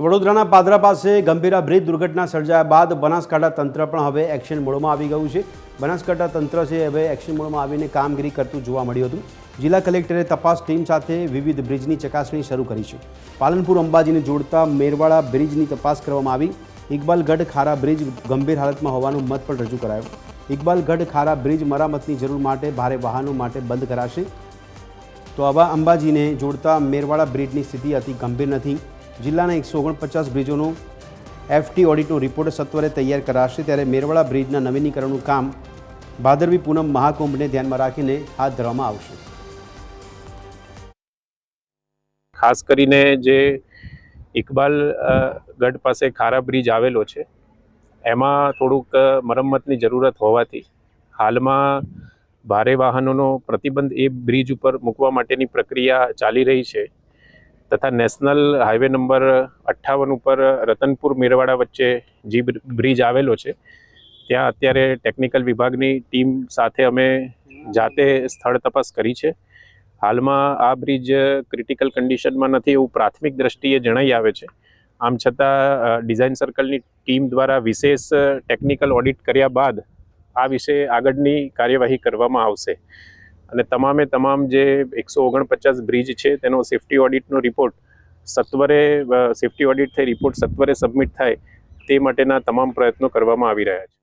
તો વડોદરાના પાદરા પાસે ગંભીરા બ્રિજ દુર્ઘટના સર્જાયા બાદ બનાસકાંઠા તંત્ર પણ હવે એક્શન મોડમાં આવી ગયું છે. બનાસકાંઠા તંત્ર છે હવે એક્શન મોડમાં આવીને કામગીરી કરતું જોવા મળ્યું હતું. જિલ્લા કલેક્ટરે તપાસ ટીમ સાથે વિવિધ બ્રિજની ચકાસણી શરૂ કરી છે. પાલનપુર અંબાજીને જોડતા મેરવાડા બ્રિજની તપાસ કરવામાં આવી. ઇકબાલગઢ ખારા બ્રિજ ગંભીર હાલતમાં હોવાનો મત પણ રજૂ કરાયો. ઇકબાલગઢ ખારા બ્રિજ મરામતની જરૂર માટે ભારે વાહનો માટે બંધ કરાશે. તો આવા અંબાજીને જોડતા મેરવાડા બ્રિજની સ્થિતિ અતિ ગંભીર નથી. જિલ્લાના 149 બ્રિજોનો FT ઓડિટનો રિપોર્ટ સત્વરે તૈયાર કરાશે. ત્યારે મેરવાડા બ્રિજના નવીનીકરણનું કામ ભાદરવી પૂનમ મહાકુંભને ધ્યાનમાં રાખીને હાથ ધરવામાં આવશે. ખાસ કરીને જે ઇકબાલગઢ પાસે ખારા બ્રિજ આવેલો છે એમાં થોડુંક મરમ્મતની જરૂરત હોવાથી હાલમાં ભારે વાહનોનો પ્રતિબંધ એ બ્રિજ ઉપર મૂકવા માટેની પ્રક્રિયા ચાલી રહી છે. તથા નેશનલ હાઈવે નંબર 58 ઉપર રતનપુર મેરવાડા વચ્ચે જે બ્રિજ આવેલો છે ત્યાં અત્યારે ટેકનિકલ વિભાગની ટીમ સાથે અમે જાતે સ્થળ તપાસ કરી છે. હાલમાં આ બ્રિજ ક્રિટિકલ કન્ડિશનમાં નથી એવું પ્રાથમિક દ્રષ્ટિએ જણાઈ આવે છે. આમ છતાં ડિઝાઇન સર્કલની ટીમ દ્વારા વિશેષ ટેકનિકલ ઓડિટ કર્યા બાદ આ વિશે આગળની કાર્યવાહી કરવામાં આવશે અને તમામ જે 149 બ્રિજ છે તેનો સેફ્ટી ઓડિટનો રિપોર્ટ સેફ્ટી ઓડિટ થઈ રિપોર્ટ સત્વરે સબમિટ થાય તે માટેના તમામ પ્રયત્નો કરવામાં આવી રહ્યા છે.